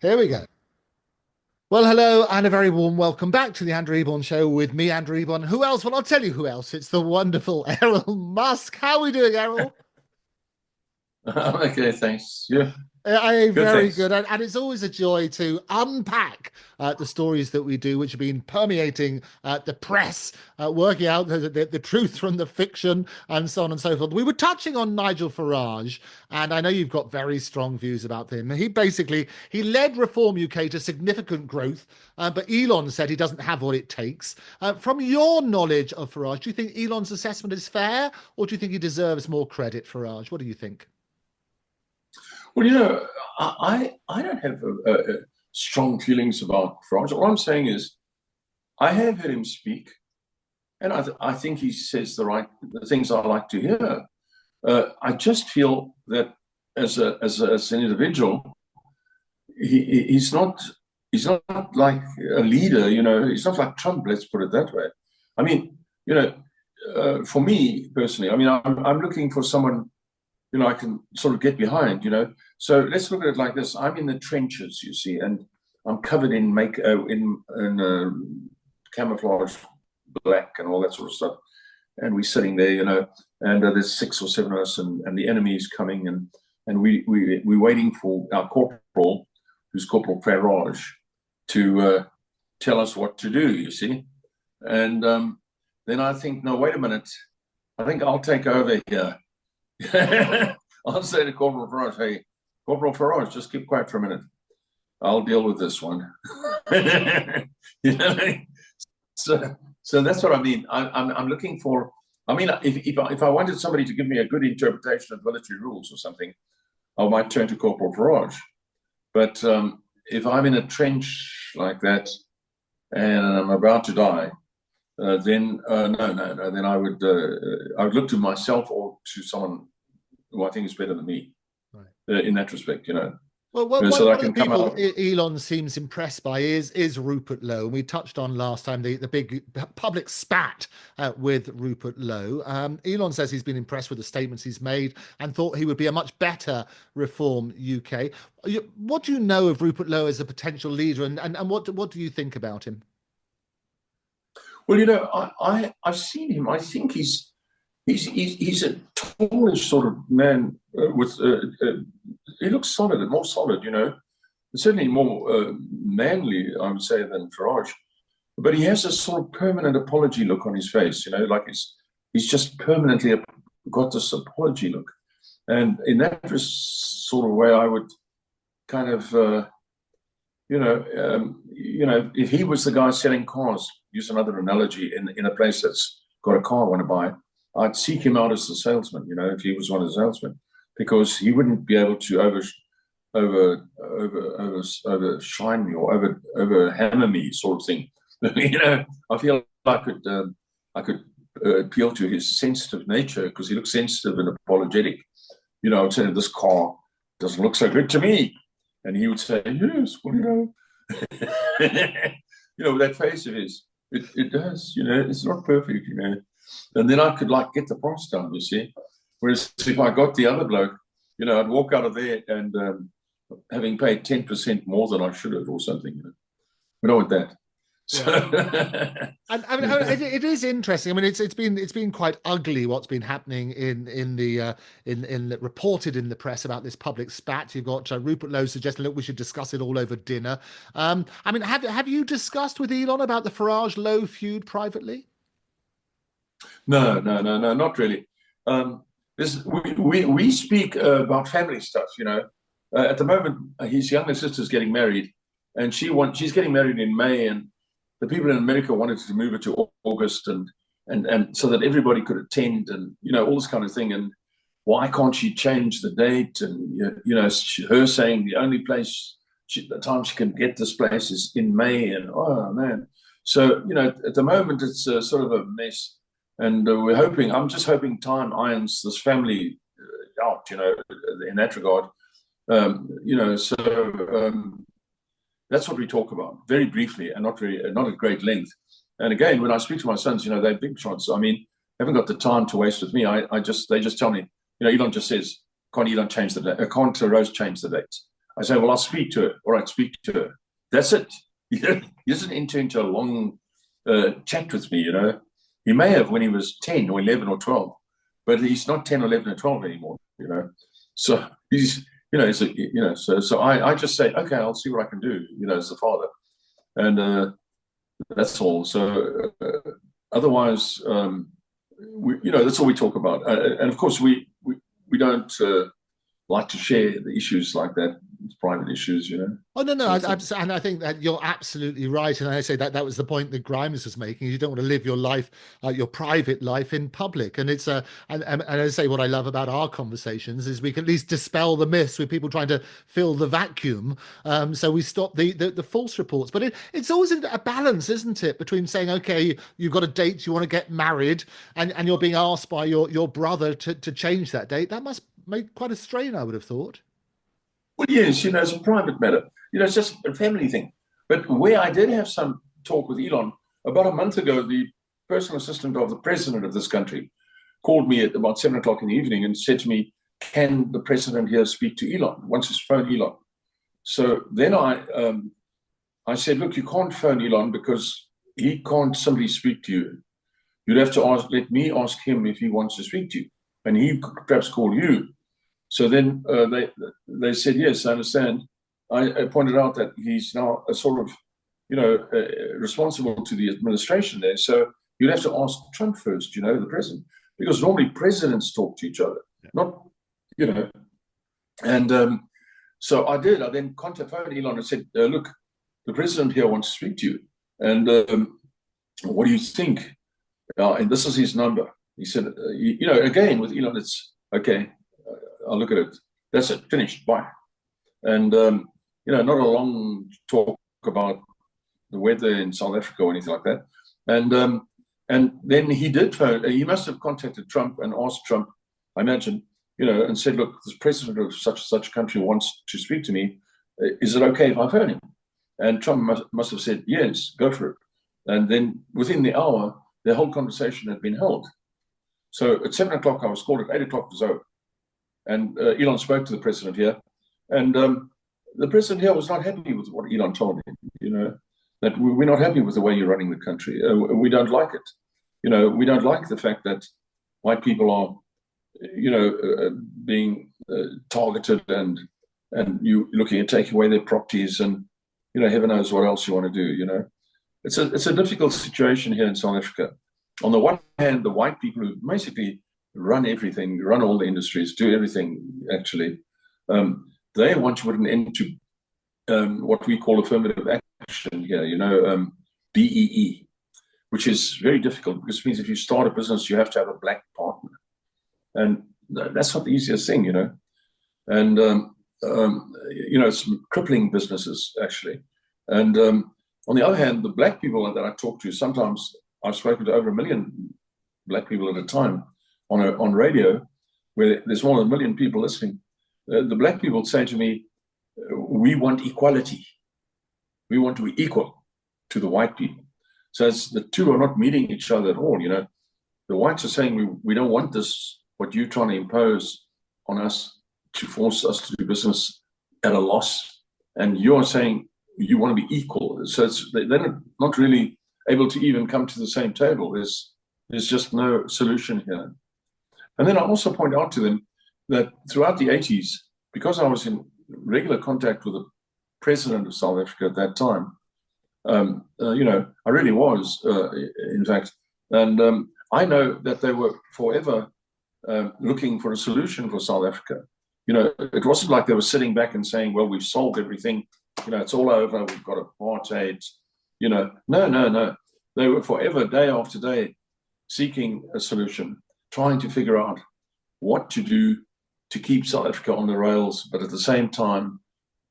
Here we go. Well, hello, and a very warm welcome back to the Andrew Eborn Show with me, Andrew Eborn. Who else? Well, I'll tell you who else. It's the wonderful Errol Musk. How are we doing, Errol? Okay, thanks. Yeah, good, Very thanks. good. And it's always a joy to unpack the stories that we do, which have been permeating the press, working out the truth from the fiction, and so on and so forth. We were touching on Nigel Farage, and I know you've got very strong views about him. He led Reform UK to significant growth, but Elon said he doesn't have what it takes. From your knowledge of Farage, do you think Elon's assessment is fair, or do you think he deserves more credit, Farage? What do you think? Well, I don't have strong feelings about Farage. All I'm saying is I have heard him speak, and I think he says the things I like to hear. I just feel that as an individual, he's not like a leader. He's not like Trump. Let's put it that way. I mean, for me personally, I mean, I'm looking for someone I can sort of get behind. So let's look at it like this. I'm in the trenches, you see, and I'm covered in camouflage black and all that sort of stuff. And we're sitting there, and there's 6 or 7 of us, and the enemy is coming, and we're waiting for our corporal, who's Corporal Farage, to tell us what to do, you see. And then I think, no, wait a minute. I think I'll take over here. I'll say to Corporal Farage, hey, Corporal Farage, just keep quiet for a minute. I'll deal with this one. you know, so that's what I mean. I'm looking for. I mean, if I wanted somebody to give me a good interpretation of military rules or something, I might turn to Corporal Farage. But if I'm in a trench like that and I'm about to die, then no. Then I would look to myself or to someone who I think is better than me Right. in that respect. Well, So that I one of the can come people out. Elon seems impressed by is Rupert Lowe. And we touched on last time the big public spat with Rupert Lowe. Elon says he's been impressed with the statements he's made and thought he would be a much better Reform UK. What do you know of Rupert Lowe as a potential leader, and what do you think about him? Well, I've seen him. I think he's a tallish sort of man with. He looks solid, more solid. Certainly more manly, I would say, than Farage. But he has a sort of permanent apology look on his face. Like he's just permanently got this apology look, and in that sort of way, I would kind of. If he was the guy selling cars, use another analogy, in a place that's got a car I want to buy, I'd seek him out as the salesman, if he was one of the salesmen, because he wouldn't be able to overshine me or over hammer me sort of thing. I feel I could appeal to his sensitive nature because he looks sensitive and apologetic. I'd say this car doesn't look so good to me. And he would say, yes, well, with that face of his, it does, it's not perfect. And then I could get the price down, you see. Whereas if I got the other bloke, I'd walk out of there and having paid 10% more than I should have or something, We don't want that. So, Yeah. And I mean, it is interesting. I mean, it's been quite ugly what's been happening in reported in the press about this public spat. You've got Rupert Lowe suggesting, look, we should discuss it all over dinner. I mean, have you discussed with Elon about the Farage Lowe feud privately? no, not really. We speak about family stuff. At the moment, his younger sister's getting married, and she's getting married in May, and the people in America wanted to move it to August, and so that everybody could attend, and all this kind of thing. And why can't she change the date? And her saying the only place the time she can get this place is in May, and oh man. So at the moment it's sort of a mess, and I'm just hoping time irons this family out, in that regard. So that's what we talk about very briefly and not at great length. And again, when I speak to my sons, they're big shots. I mean, haven't got the time to waste with me. They just tell me, Elon just says, can't Elon change the date? Can't Rose change the date? I say, well, I'll speak to her. All right, speak to her. That's it. He doesn't enter into a long chat with me, you know. He may have when he was 10 or 11 or 12, but he's not 10 or 11 or 12 anymore, you know. So he's, you know, so I just say, okay, I'll see what I can do, you know, as the father. And that's all. So otherwise, you know, that's all we talk about. And of course, we don't like to share the issues like that. It's private issues, you know. Oh no, and I think that you're absolutely right. And I say that was the point that Grimes was making. You don't want to live your life, your private life, in public. And it's and I say what I love about our conversations is we can at least dispel the myths with people trying to fill the vacuum. So we stop the false reports. But it's always a balance, isn't it, between saying, okay, you've got a date, you want to get married, and you're being asked by your brother to change that date. That must make quite a strain, I would have thought. Well, yes, you know, it's a private matter. You know, it's just a family thing. But where I did have some talk with Elon, about a month ago, the personal assistant of the president of this country called me at about 7 o'clock in the evening and said to me, can the president here speak to Elon? Wants to phone Elon. So then I said, look, you can't phone Elon because he can't simply speak to you. You'd have to let me ask him if he wants to speak to you. And he could perhaps call you. So then they said, yes, I understand. I pointed out that he's now a sort of, you know, responsible to the administration there. So you'd have to ask Trump first, you know, the president, because normally presidents talk to each other, not, you know. And so I did. I then contacted Elon and said, look, the president here wants to speak to you. And what do you think? And this is his number. He said, you know, again, with Elon, it's okay. I'll look at it. That's it. Finished. Bye. And, you know, not a long talk about the weather in South Africa or anything like that. And then he did phone. He must have contacted Trump and asked Trump, I imagine, you know, and said, look, this president of such a country wants to speak to me. Is it okay if I phone him? And Trump must have said, yes, go for it. And then within the hour, the whole conversation had been held. So at 7 o'clock, I was called. At 8 o'clock, it was over. And Elon spoke to the president here. And the president here was not happy with what Elon told him, you know, that we're not happy with the way you're running the country. We don't like it. You know, we don't like the fact that white people are, you know, being targeted and you looking at taking away their properties and, you know, heaven knows what else you want to do, you know. It's a difficult situation here in South Africa. On the one hand, the white people who basically run everything, run all the industries, do everything, actually, they want to put an end to what we call affirmative action here, you know, BEE, which is very difficult because it means if you start a business, you have to have a black partner. And that's not the easiest thing, you know. And, you know, it's crippling businesses, actually. And on the other hand, the black people that I talk to, sometimes I've spoken to over 1 million black people at a time on radio, where there's more than 1 million people listening. The black people say to me, we want equality. We want to be equal to the white people. So the two are not meeting each other at all, you know. The whites are saying, we don't want this, what you're trying to impose on us to force us to do business at a loss. And you're saying you want to be equal. So they're not really able to even come to the same table. There's just no solution here. And then I also point out to them that throughout the 80s, because I was in regular contact with the president of South Africa at that time, you know, I really was, in fact. And I know that they were forever looking for a solution for South Africa. You know, it wasn't like they were sitting back and saying, well, we've solved everything. You know, it's all over. We've got apartheid. You know, no. They were forever, day after day, seeking a solution, trying to figure out what to do to keep South Africa on the rails, but at the same time,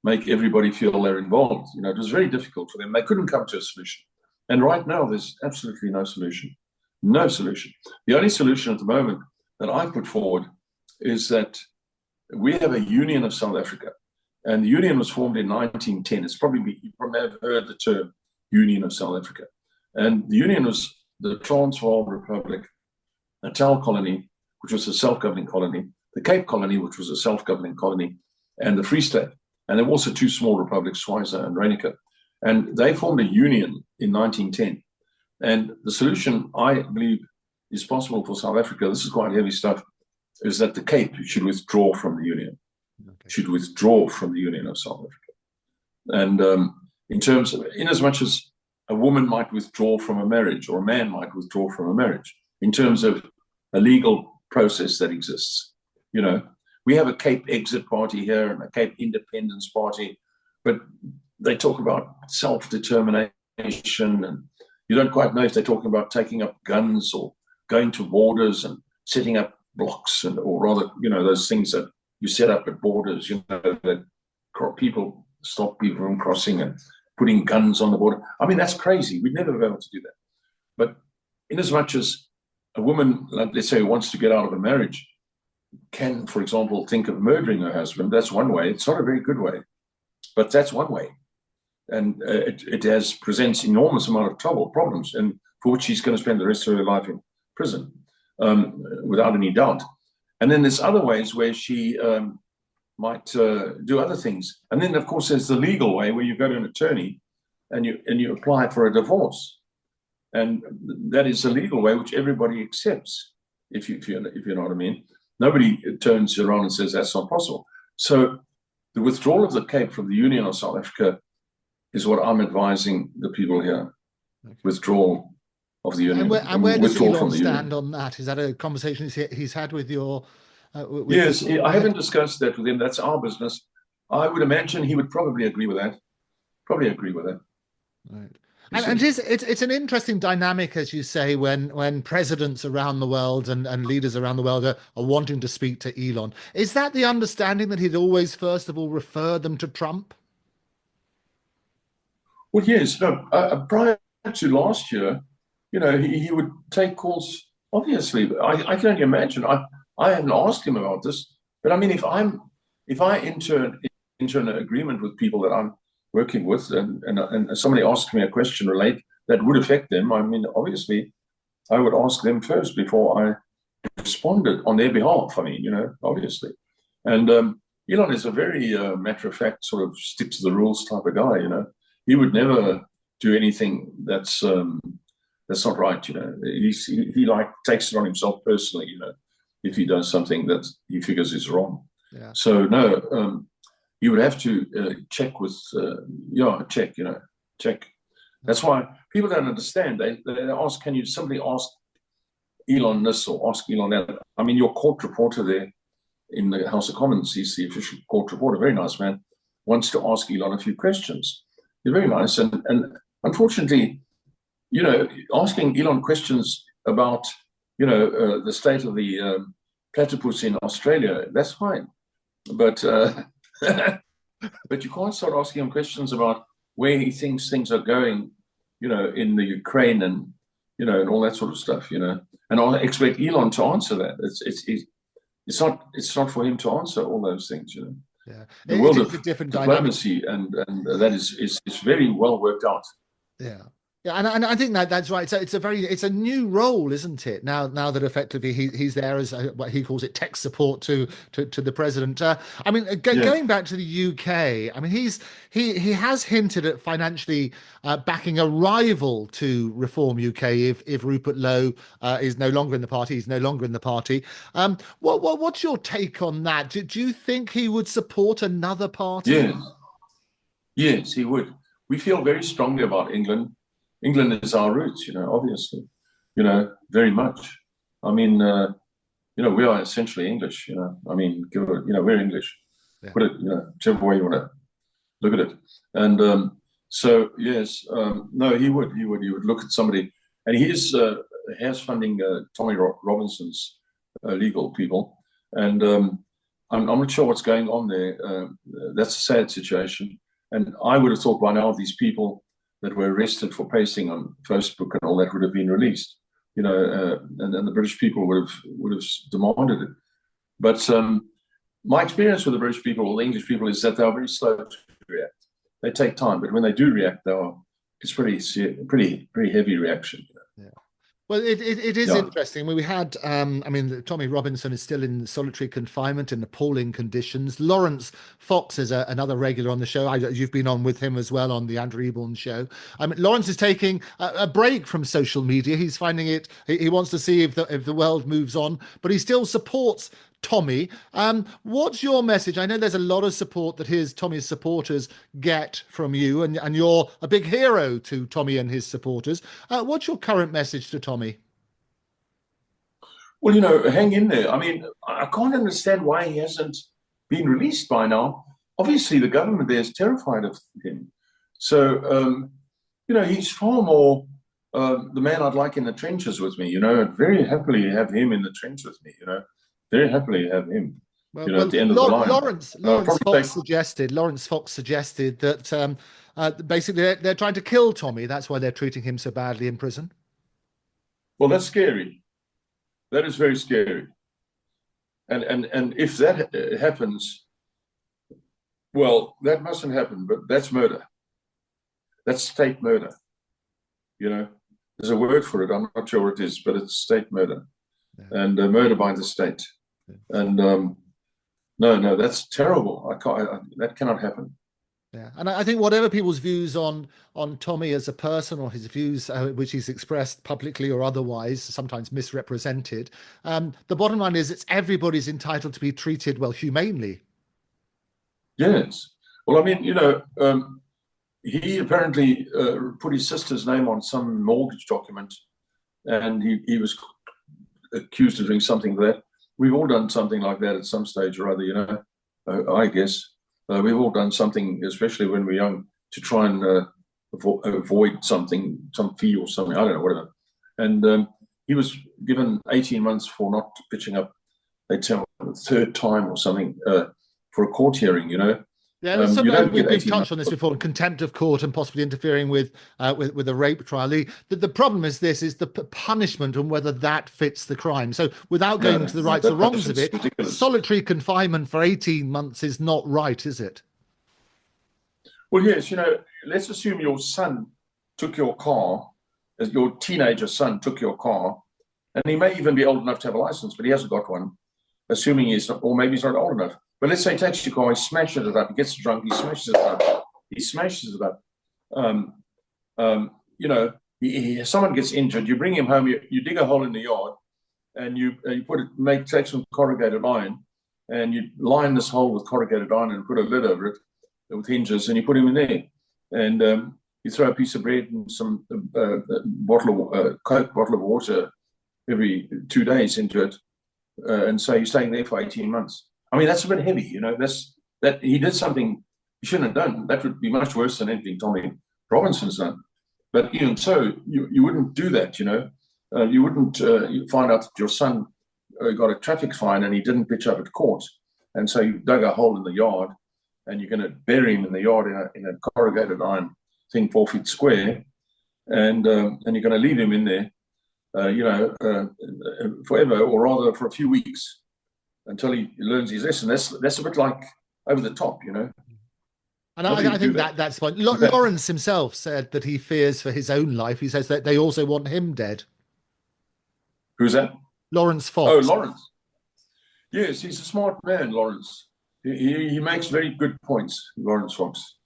make everybody feel they're involved. You know, it was very difficult for them. They couldn't come to a solution. And right now, there's absolutely no solution. No solution. The only solution at the moment that I put forward is that we have a Union of South Africa. And the Union was formed in 1910. You probably have heard the term Union of South Africa. And the Union was the Transvaal Republic, Natal Colony, which was a self-governing colony, the Cape Colony, which was a self-governing colony, and the Free State. And there were also two small republics, Schweizer and Reinicke. And they formed a union in 1910. And the solution, I believe, is possible for South Africa. This is quite heavy stuff, is that the Cape should withdraw from the union, should withdraw from the Union of South Africa. And in as much as a woman might withdraw from a marriage, or a man might withdraw from a marriage, in terms of a legal process that exists. You know, we have a Cape Exit Party here and a Cape Independence Party, but they talk about self-determination, and you don't quite know if they're talking about taking up guns or going to borders and setting up blocks, and or rather, you know, those things that you set up at borders, you know, that people stop people from crossing and putting guns on the border. I mean, that's crazy. We'd never be able to do that. But in as much as a woman, let's say, who wants to get out of a marriage, can, for example, think of murdering her husband, that's one way. It's not a very good way, but that's one way. And it presents enormous amount of problems, and for which she's going to spend the rest of her life in prison, without any doubt. And then there's other ways where she might do other things. And then, of course, there's the legal way where you go to an attorney and you apply for a divorce. And that is a legal way which everybody accepts, if you know what I mean. Nobody turns around and says that's not possible. So the withdrawal of the Cape from the Union of South Africa is what I'm advising the people here. Okay. Withdrawal of the Union. And where does Elon stand on that? Is that a conversation he's had with your... Yes, I haven't discussed that with him. That's our business. I would imagine he would probably agree with that. Right. And it's an interesting dynamic, as you say, when presidents around the world and leaders around the world are wanting to speak to Elon. Is that the understanding that he'd always, first of all, refer them to Trump? Well, yes. No, prior to last year, you know, he would take calls, obviously. I can only imagine. I haven't asked him about this, but I mean, if I enter an agreement with people that I'm working with, and somebody asks me a question that would affect them, I mean, obviously, I would ask them first before I responded on their behalf. I mean, you know, obviously. And Elon is a very matter of fact, sort of stick to the rules type of guy. You know, he would never do anything that's not right. You know, he like takes it on himself personally. You know, if he does something that he figures is wrong. Yeah. So no, you would have to check with, check. That's why people don't understand. They ask, can you somebody ask Elon this or ask Elon that? I mean, your court reporter there in the House of Commons, he's the official court reporter, very nice man, wants to ask Elon a few questions. He's very nice. And unfortunately, you know, asking Elon questions about, you know, the state of the platypus in Australia, that's fine. But but you can't start asking him questions about where he thinks things are going, you know, in the Ukraine and, you know, and all that sort of stuff, you know. And I expect Elon to answer that. It's not for him to answer all those things, you know. Yeah, the world of diplomacy and that is very well worked out. Yeah. Yeah, and I think that's right. So it's a new role, isn't it? Now that effectively he's there as what he calls it, tech support to the president. I mean, going back to the UK, I mean, he has hinted at financially backing a rival to Reform UK if Rupert Lowe is no longer in the party. He's no longer in the party. What's your take on that? Do you think he would support another party? Yes, he would. We feel very strongly about England. England is our roots, you know, obviously, you know, very much. I mean, you know, we are essentially English, you know. I mean, you know, we're English. Yeah. Put it, you know, whichever way you want to look at it. And so, yes, no, he would look at somebody, and he has funding Tommy Robinson's legal people, and I'm not sure what's going on there. That's a sad situation, and I would have thought by now these people that were arrested for pasting on Facebook and all that would have been released, you know, and the British people would have demanded it. But my experience with the British people or the English people is that they are very slow to react. They take time, but when they do react, it's pretty heavy reaction. You know? Yeah. Well, it is Yeah, interesting. I mean, we had, I mean, Tommy Robinson is still in solitary confinement in appalling conditions. Lawrence Fox is another regular on the show. You've been on with him as well on the Andrew Eborn show. Lawrence is taking a break from social media. He's finding it, he wants to see if the world moves on, but he still supports Tommy. What's your message? I know there's a lot of support that Tommy's supporters get from you, and you're a big hero to Tommy and his supporters. What's your current message to Tommy? well, hang in there. I mean, I can't understand why he hasn't been released by now. Obviously, the government there is terrified of him. So, he's far more the man I'd like in the trenches with me. I'd very happily have him in the trench with me. Very happily have him. At the end of the line. Lawrence Fox suggested that basically they're trying to kill Tommy. That's why they're treating him so badly in prison. Well, that's scary. That is very scary. And if that happens, well, that mustn't happen. But that's murder. That's state murder. There's a word for it. I'm not sure what it is, but it's state murder, and murder by the state. And no, that's terrible. That cannot happen. Yeah, and I think whatever people's views on Tommy as a person, or his views which he's expressed publicly or otherwise, sometimes misrepresented, the bottom line is everybody's entitled to be treated humanely. Yes. Well, I mean, he apparently put his sister's name on some mortgage document, and he was accused of doing something like that. We've all done something like that at some stage or other, I guess. We've all done something, especially when we're young, to try and avoid something, some fee or something, I don't know, whatever. And he was given 18 months for not pitching up, they tell the third time or something, for a court hearing, Yeah, we've touched on this before, contempt of court and possibly interfering with a rape trial. The problem is the punishment and whether that fits the crime. So without going into the rights or wrongs of it, ridiculous. Solitary confinement for 18 months is not right, is it? Well, yes, let's assume your son took your car, your teenager son took your car, and he may even be old enough to have a license, but he hasn't got one, assuming he's not, or maybe he's not old enough. But let's say he takes your car, he smashes it up, he gets drunk, he smashes it up. Someone gets injured, you bring him home, you dig a hole in the yard, and you take some corrugated iron, and you line this hole with corrugated iron and put a lid over it with hinges, and you put him in there. And you throw a piece of bread and some Coke bottle of water every 2 days into it, and so you're staying there for 18 months. I mean, that's a bit heavy, that he did something he shouldn't have done. That would be much worse than anything Tommy Robinson's done. But even so, you wouldn't do that, you wouldn't you find out that your son got a traffic fine and he didn't pitch up at court. And so you dug a hole in the yard and you're going to bury him in the yard in a corrugated iron thing, 4 feet square. And you're going to leave him in there, forever, or rather for a few weeks, until he learns his lesson. That's a bit like over the top, And I think that's fine. Lawrence himself said that he fears for his own life. He says that they also want him dead. Who's that? Lawrence Fox. Oh, Lawrence. Yes, he's a smart man, Lawrence. He makes very good points, Lawrence Fox.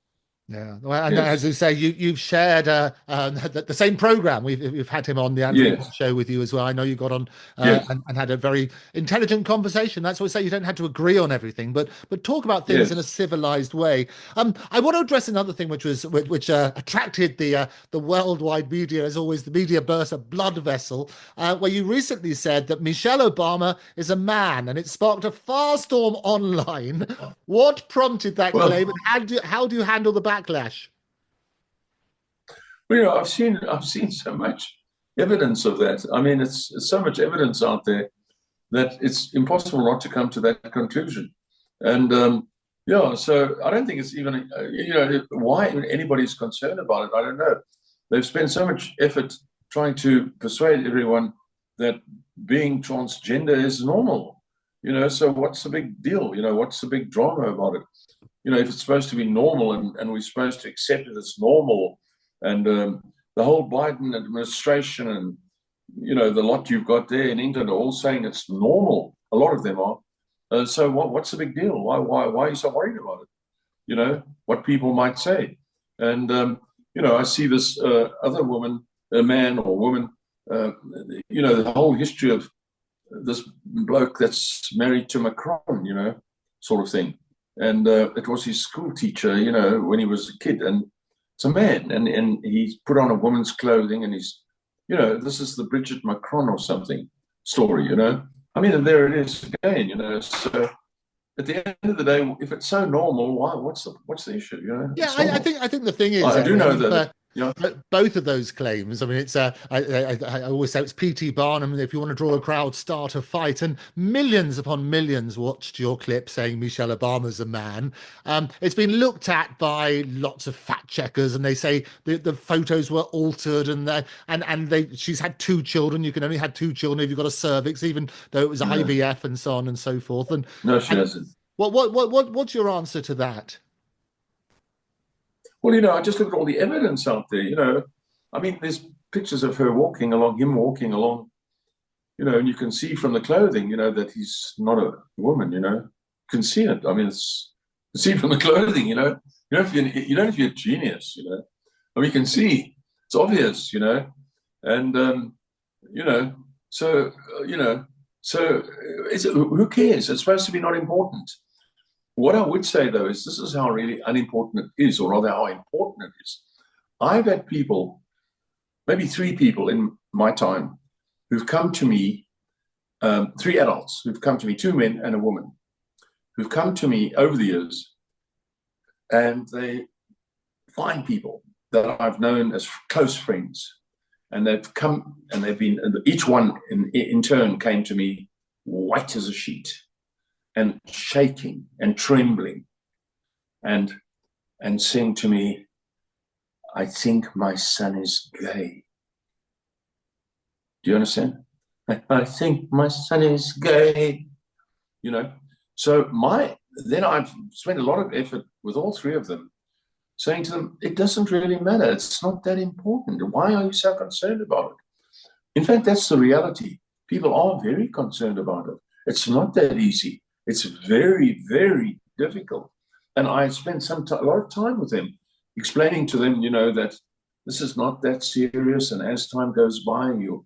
Yeah, well, and as you say, you've shared the same program. We've had him on the Andrew show with you as well. I know you got on and had a very intelligent conversation. That's why I say you don't have to agree on everything, but talk about things in a civilized way. I want to address another thing which attracted the worldwide media, as always. The media burst a blood vessel, where you recently said that Michelle Obama is a man, and it sparked a firestorm online. What prompted that claim, and how do you handle the backlash? Well, I've seen so much evidence of that. I mean, it's so much evidence out there that it's impossible not to come to that conclusion. And so I don't think it's even why anybody's concerned about it. I don't know. They've spent so much effort trying to persuade everyone that being transgender is normal. So what's the big deal? What's the big drama about it? If it's supposed to be normal and we're supposed to accept it as normal, and the whole Biden administration and the lot you've got there in England are all saying it's normal. A lot of them are. So what's the big deal? Why are you so worried about it? What people might say. And, I see this other woman, a man or woman, the whole history of this bloke that's married to Macron, sort of thing. And it was his school teacher, when he was a kid. And it's a man, and he's put on a woman's clothing, and he's, this is the Bridget Macron or something story, I mean, and there it is again, so at the end of the day, if it's so normal, why? What's the issue? Yeah, I think the thing is, I do know that. Both of those claims. I mean, it's I always say it's P.T. Barnum. If you want to draw a crowd, start a fight. And millions upon millions watched your clip saying Michelle Obama's a man. It's been looked at by lots of fact checkers, and they say the photos were altered, and she's had 2 children. You can only have 2 children if you've got a cervix, even though it was IVF and so on and so forth. And no, she hasn't. What's your answer to that? Well, I just look at all the evidence out there, I mean, there's pictures of her walking along, him walking along, and you can see from the clothing, that he's not a woman, you can see it. I mean, you see from the clothing, you don't have to be a genius, I mean, you can see, it's obvious, and, so who cares? It's supposed to be not important. What I would say, though, is this is how really unimportant it is, or rather how important it is. I've had people, maybe 3 people in my time, who've come to me, 3 adults who've come to me, 2 men and a woman, who've come to me over the years, and they find people that I've known as close friends, and they've come and they've been, each one in turn came to me white as a sheet, and shaking and trembling, and saying to me, I think my son is gay. Do you understand? I think my son is gay. So then I've spent a lot of effort with all 3 of them, saying to them, it doesn't really matter. It's not that important. Why are you so concerned about it? In fact, that's the reality. People are very concerned about it. It's not that easy. It's very, very difficult. And I spent a lot of time with them, explaining to them, that this is not that serious. And as time goes by, you'll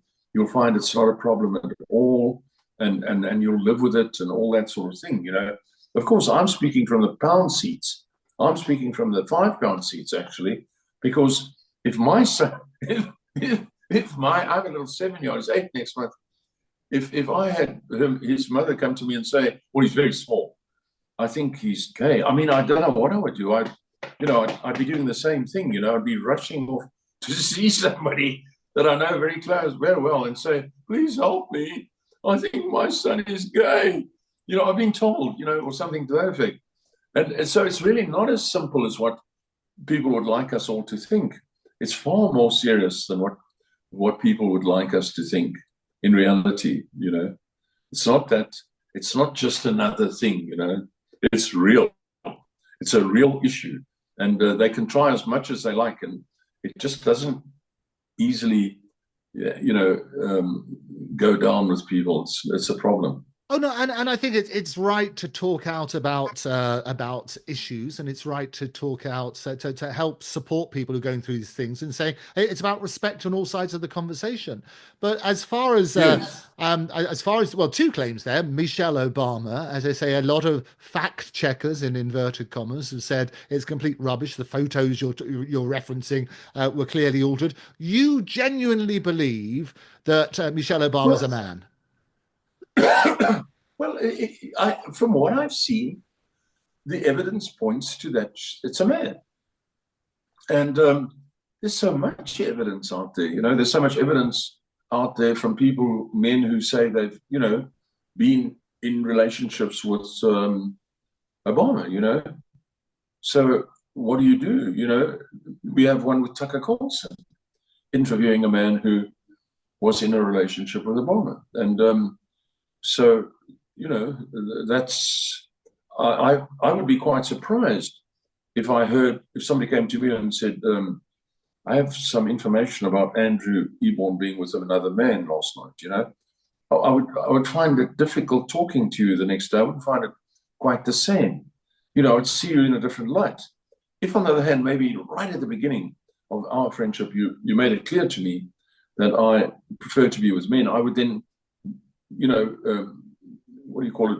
find it's not a problem at all. And you'll live with it and all that sort of thing, Of course, I'm speaking from the pound seats. I'm speaking from the 5-pound seats, actually, because if my son, I have a little 7-year-old, he's 8 next month. If I had his mother come to me and say, well, he's very small, I think he's gay. I mean, I don't know what I would do. I'd be doing the same thing, I'd be rushing off to see somebody that I know very well, and say, please help me. I think my son is gay. I've been told, or something to that effect. And so it's really not as simple as what people would like us all to think. It's far more serious than what people would like us to think. In reality, it's not just another thing, it's real. It's a real issue. And they can try as much as they like, and it just doesn't easily, go down with people. It's a problem. Oh no, and I think it's right to talk out about issues, and it's right to talk out to help support people who are going through these things, and say, hey, it's about respect on all sides of the conversation. But as far as Yes. well, 2 claims there. Michelle Obama, as I say, a lot of fact checkers in inverted commas have said it's complete rubbish. The photos you're referencing were clearly altered. You genuinely believe that Michelle Obama's a man? Well, from what I've seen, the evidence points to that it's a man. And there's so much evidence out there, there's so much evidence out there from men who say they've, been in relationships with Obama, So what do? We have one with Tucker Carlson interviewing a man who was in a relationship with Obama. And so, that's, I would be quite surprised if somebody came to me and said, I have some information about Andrew Eborn being with another man last night, you know. I would find it difficult talking to you the next day. I wouldn't find it quite the same. You know, I'd see you in a different light. If, on the other hand, maybe right at the beginning of our friendship, you made it clear to me that I prefer to be with men, I would then, you know, what do you call it,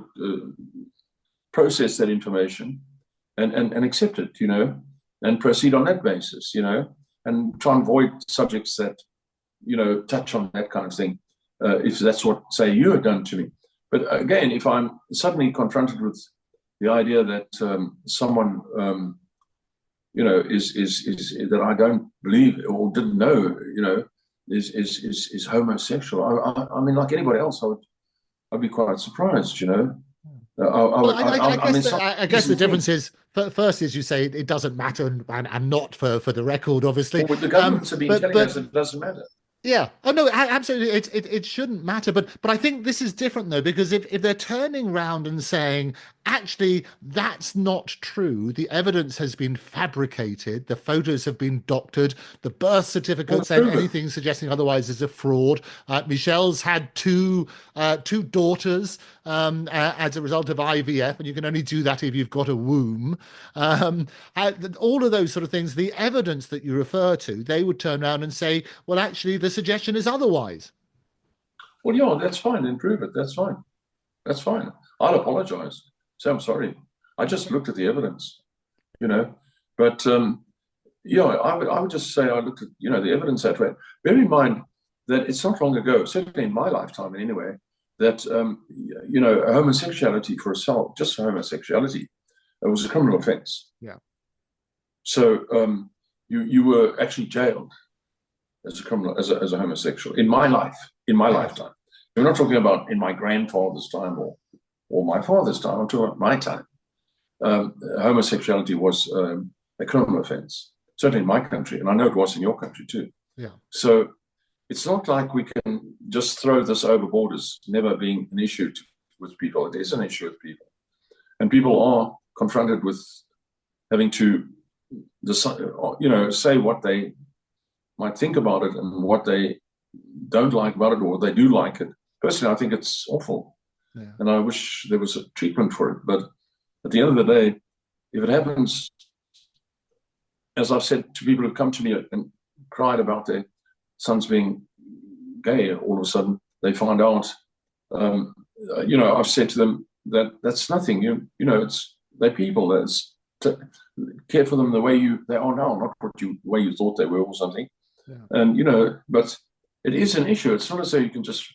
process that information and accept it, you know, and proceed on that basis, you know, and try and avoid subjects that, you know, touch on that kind of thing, if that's what, say, you have done to me. But again, if I'm suddenly confronted with the idea that someone, you know, is that I don't believe or didn't know, you know, is homosexual, I mean, like anybody else, I'd be quite surprised, you know. I guess the difference is, first, as you say, it doesn't matter, and not for the record, obviously. Well, the governments have been telling us it doesn't matter. Yeah. Oh no, absolutely. It shouldn't matter. But I think this is different though, because if they're turning around and saying, actually, that's not true, the evidence has been fabricated, the photos have been doctored, the birth certificates and anything suggesting otherwise is a fraud. Michelle's had two daughters as a result of IVF, and you can only do that if you've got a womb. All of those sort of things, the evidence that you refer to, they would turn around and say, well, actually, the suggestion is otherwise. Well, yeah, that's fine. Then prove it. That's fine. That's fine. I'll apologize. Say I'm sorry. I just looked at the evidence, you know. But yeah, I would just say I looked at, you know, the evidence that way. Bear in mind that it's not long ago, certainly in my lifetime anyway, that you know, homosexuality for assault, just for homosexuality, it was a criminal offence. Yeah. So you were actually jailed as a criminal, as a homosexual in my life, in my lifetime. We're not talking about in my grandfather's time or my father's time. I'm talking about my time. Homosexuality was a criminal offence, certainly in my country, and I know it was in your country too. Yeah. So it's not like we can just throw this overboard as never being an issue with people. It is an issue with people, and people are confronted with having to decide, you know, say what they might think about it and what they don't like about it, or they do like it. Personally, I think it's awful. Yeah. And I wish there was a treatment for it. But at the end of the day, if it happens, as I've said to people who've come to me and cried about their sons being gay, all of a sudden they find out, you know, I've said to them that that's nothing. You know, they're people. That's care for them the way they are now, not the way you thought they were or something. Yeah. And, you know, but it is an issue. It's not as though you can just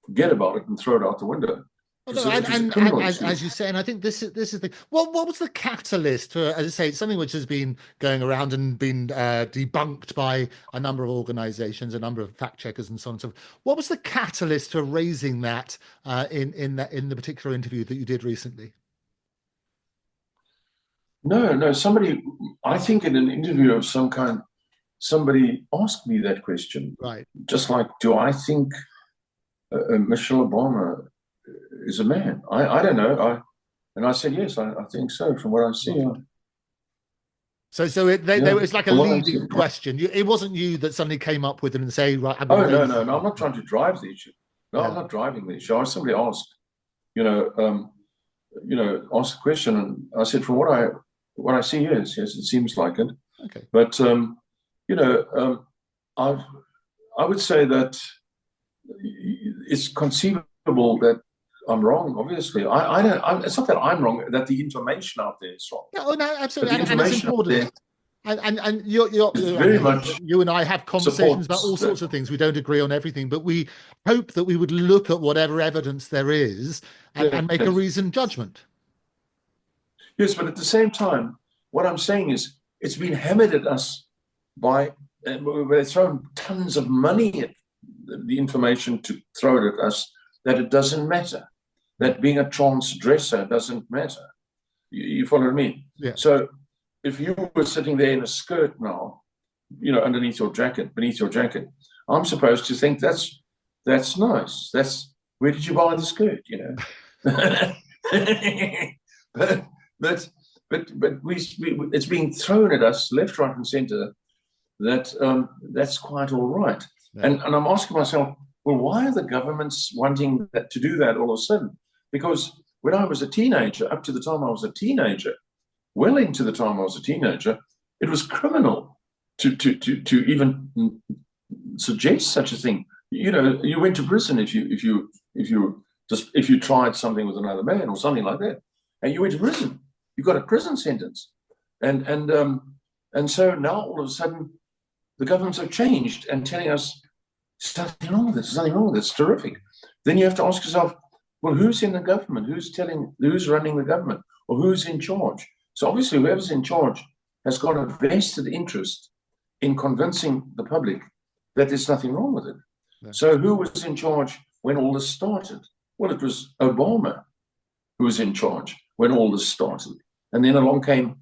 forget about it and throw it out the window. Well, no, and as you say, and I think this is the what was the catalyst for, as I say, it's something which has been going around and been debunked by a number of organisations, a number of fact checkers, and so on and so forth. What was the catalyst for raising that in the particular interview that you did recently? No, somebody, I think in an interview of some kind, somebody asked me that question. Right. Just like, do I think Michelle Obama is a man? I don't know. And I said, yes, I think so, from what I see. So it's like a leading question. It wasn't you that suddenly came up with it and say, right. No, I'm not trying to drive the issue. No, yeah. I'm not driving the issue. Somebody asked, asked a question, and I said, from what I see, yes, it seems like it. Okay. But I would say that it's conceivable that I'm wrong. Obviously, I don't. It's not that I'm wrong; that the information out there is wrong. No, absolutely, and it's important. And you're very much. You and I have conversations about all sorts of things. We don't agree on everything, but we hope that we would look at whatever evidence there is and make a reasoned judgment. Yes, but at the same time, what I'm saying is it's been hammered at us by they've thrown tons of money at the information to throw it at us that it doesn't matter, that being a transdresser doesn't matter. You follow what I mean? Yeah. So if you were sitting there in a skirt now, underneath your jacket, beneath your jacket, I'm supposed to think that's nice. That's, where did you buy the skirt? But it's being thrown at us left, right, and centre that's quite all right. Yeah. And I'm asking myself, well, why are the governments wanting to do that all of a sudden? Because when I was a teenager, up to the time I was a teenager, well into the time I was a teenager, it was criminal to even suggest such a thing. You know, you went to prison if you tried something with another man or something like that, and you went to prison. You got a prison sentence, and so now all of a sudden the governments have changed and telling us there's nothing wrong with this. There's nothing wrong with this. It's terrific. Then you have to ask yourself, well, who's in the government? Who's running the government, or who's in charge? So obviously, whoever's in charge has got a vested interest in convincing the public that there's nothing wrong with it. Yeah. So who was in charge when all this started? Well, it was Obama who was in charge when all this started. And then along came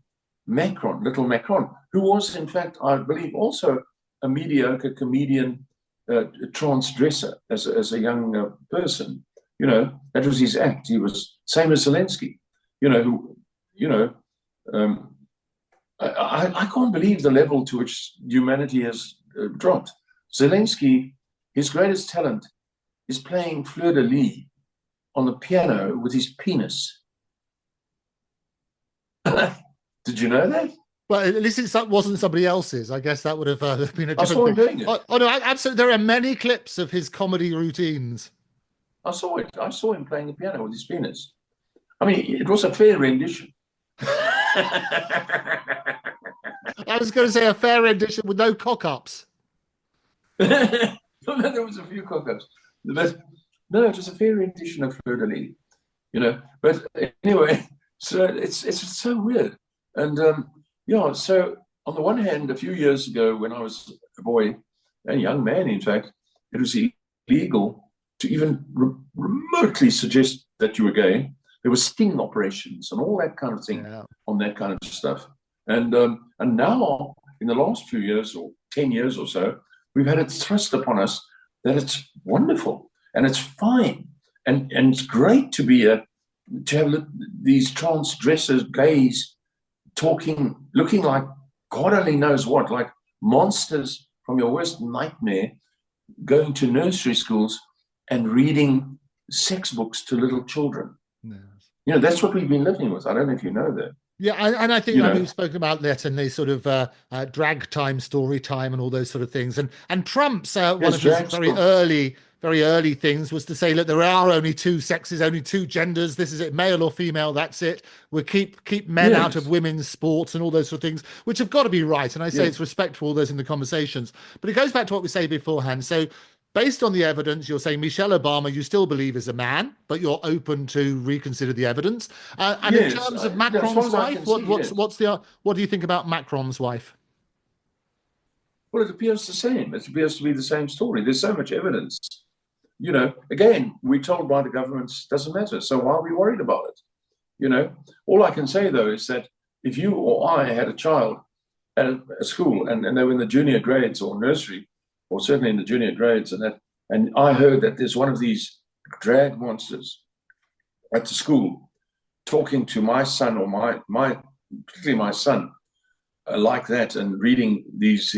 Macron, little Macron, who was, in fact, I believe, also a mediocre comedian, transdresser as a young person. You know, that was his act. He was same as Zelensky. I can't believe the level to which humanity has dropped. Zelensky, his greatest talent is playing fleur-de-lis on the piano with his penis. Did you know that? Well, at least it wasn't somebody else's. I guess that would have been a different I saw him doing it. Oh, no, absolutely. There are many clips of his comedy routines. I saw it. I saw him playing the piano with his penis. I mean, it was a fair rendition. I was going to say a fair rendition with no cock-ups. No, there was a few cock-ups. But no, it was a fair rendition of fleur-de-lis, you know. But anyway, so it's so weird. And yeah, so on the one hand, a few years ago when I was a boy, a young man, in fact, it was illegal to even remotely suggest that you were gay. There were sting operations and all that kind of thing on that kind of stuff. And now, in the last few years or 10 years or so, we've had it thrust upon us that it's wonderful and it's fine and it's great to have these transgressors, gays, looking like God only knows what, like monsters from your worst nightmare, going to nursery schools and reading sex books to little children. Yes. You know, that's what we've been living with. I don't know if you know that. Yeah, and I think we've spoken about that and the sort of drag time, story time, and all those sort of things. And Trump's one of his very early things was to say, look, there are only two sexes, only two genders. This is it, male or female. That's it. We'll keep men out of women's sports and all those sort of things, which have got to be right. And I say it's respect for all those in the conversations. But it goes back to what we say beforehand. So based on the evidence, you're saying Michelle Obama, you still believe is a man, but you're open to reconsider the evidence. And in terms of Macron's wife, what do you think about Macron's wife? Well, it appears the same. It appears to be the same story. There's so much evidence. You know, again, we're told by the governments, doesn't matter. So why are we worried about it? You know, all I can say, though, is that if you or I had a child at a school and they were in the junior grades or nursery, or certainly in the junior grades, and I heard that there's one of these drag monsters at the school talking to my son or particularly my son like that, and reading these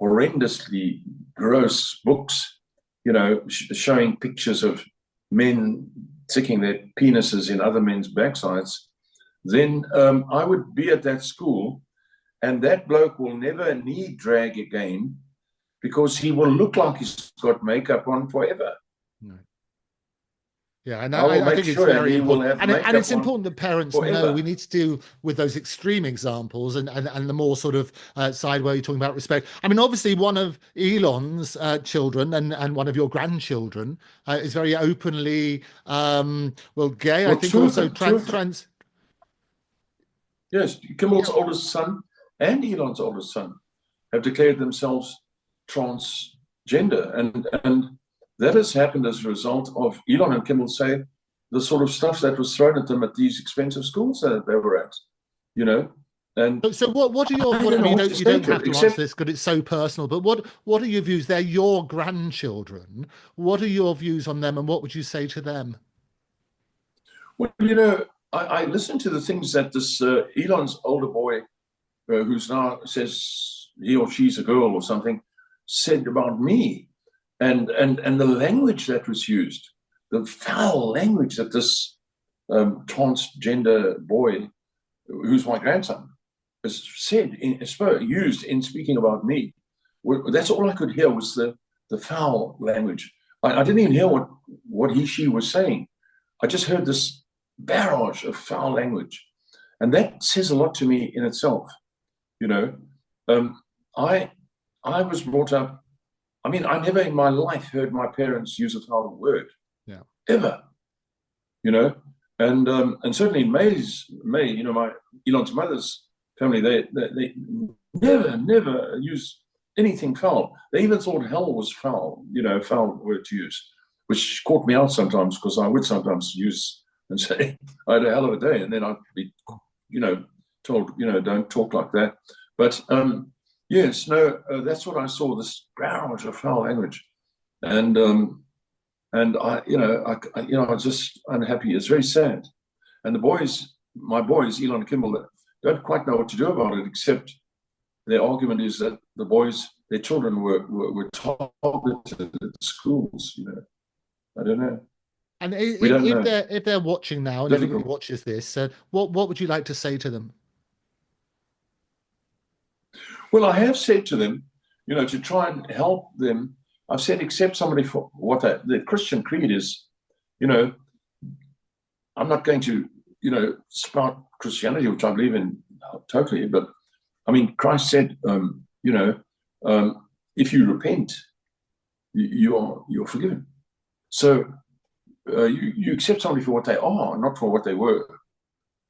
horrendously gross books, showing pictures of men sticking their penises in other men's backsides, then I would be at that school. And that bloke will never need drag again because he will look like he's got makeup on forever. No. Yeah, and I think it's very important. And it's important that parents know we need to deal with those extreme examples and the more sort of side where you're talking about respect. I mean, obviously, one of Elon's children and one of your grandchildren is very openly, gay. Well, I think also trans. Yes, Kimmel's oldest son and Elon's oldest son have declared themselves transgender. And that has happened as a result of Elon and Kimmel say the sort of stuff that was thrown at them at these expensive schools that they were at, And so what are your, you don't have to answer this because it's so personal, but what are your views? They're your grandchildren. What are your views on them and what would you say to them? Well, I listen to the things that this Elon's older boy who's now says he or she's a girl or something, said about me, and the language that was used, the foul language that this transgender boy, who's my grandson, has said, used in speaking about me. That's all I could hear was the foul language. I didn't even hear what she was saying. I just heard this barrage of foul language. And that says a lot to me in itself. You know, I was brought up, I mean, I never in my life heard my parents use a foul word. Yeah. Ever. You know, and certainly May, you know, Elon's mother's family, they never use anything foul. They even thought hell was foul, you know, foul word to use, which caught me out sometimes, because I would sometimes use and say, I had a hell of a day. And then I'd be, you know, told, you know, don't talk like that. But yes, no, that's what I saw, this barrage of foul language. And I, you know, I was just unhappy. It's very sad. And the boys, my boys, Elon and Kimball, don't quite know what to do about it, except their argument is that the boys, their children were targeted at schools, you know. I don't know. And if they're watching now, and everybody watches this, what would you like to say to them? Well, I have said to them, you know, to try and help them. I've said, accept somebody for what the Christian creed is. You know, I'm not going to, you know, spout Christianity, which I believe in totally, but I mean, Christ said, you know, if you repent, you're forgiven. So you accept somebody for what they are, not for what they were,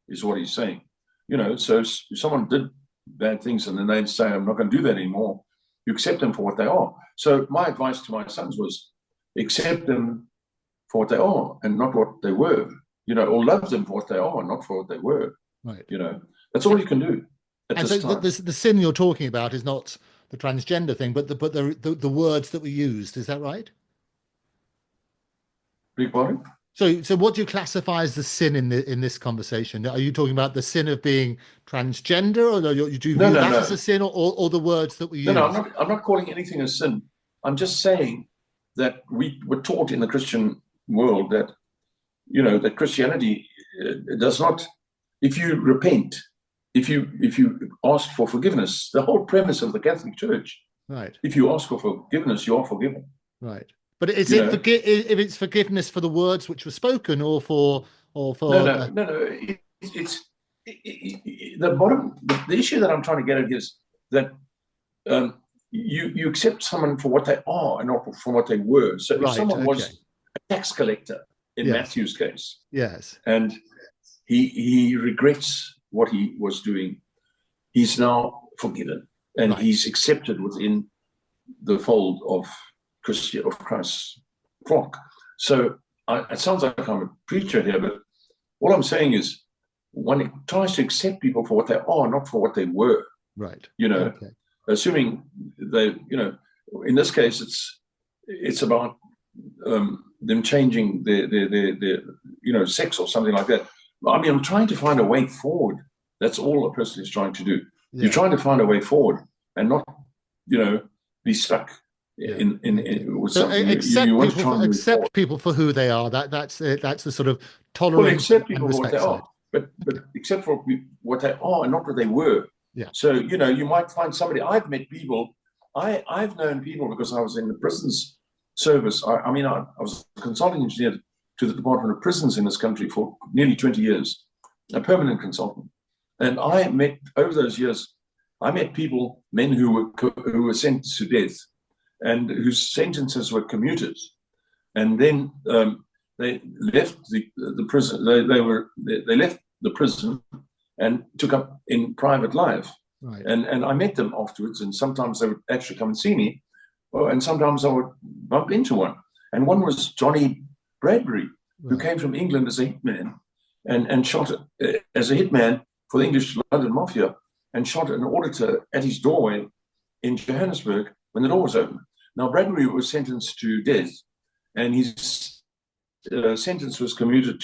is what he's saying. You know, so if someone did bad things and then they'd say, I'm not going to do that anymore, you accept them for what they are. So my advice to my sons was, accept them for what they are and not what they were, you know, or love them for what they are, not for what they were. Right. You know, that's all you can do. And so the sin you're talking about is not the transgender thing, but the words that were used. Is that right? Big pardon? So what do you classify as the sin in this conversation? Are you talking about the sin of being transgender, or do you view that as a sin, or the words that we use? No, I'm not calling anything a sin. I'm just saying that we were taught in the Christian world that, you know, that Christianity does not, if you repent, if you ask for forgiveness, the whole premise of the Catholic Church, right? If you ask for forgiveness, you are forgiven, right? But if it's forgiveness for the words which were spoken, or for no. It's the issue that I'm trying to get at is that you accept someone for what they are and not for what they were. So if someone was a tax collector in Matthew's case, yes, and he regrets what he was doing, he's now forgiven and he's accepted within the fold of Christ's flock. So it sounds like I'm a preacher here, but all I'm saying is, one tries to accept people for what they are, not for what they were. Right. You know, assuming they, you know, in this case, it's about them changing their you know, sex or something like that. I mean, I'm trying to find a way forward. That's all a person is trying to do. Yeah. You're trying to find a way forward and not, you know, be stuck in with something. Accept people for who they are. That's the sort of tolerance. Well, accept people for what they are, but accept for what they are and not what they were. Yeah. So, you know, you might find somebody. I've met people. I've known people because I was in the prisons service. I was a consulting engineer to the Department of Prisons in this country for nearly 20 years, a permanent consultant. And I met, over those years, I met people, men who were sentenced to death and whose sentences were commuted. And then they left the prison. They left the prison and took up in private life. Right. And I met them afterwards, and sometimes they would actually come and see me, and sometimes I would bump into one. And one was Johnny Bradbury, who came from England as a hitman and shot as a hitman for the English London Mafia, and shot an auditor at his doorway in Johannesburg when the door was open. Now, Bradbury was sentenced to death, and his sentence was commuted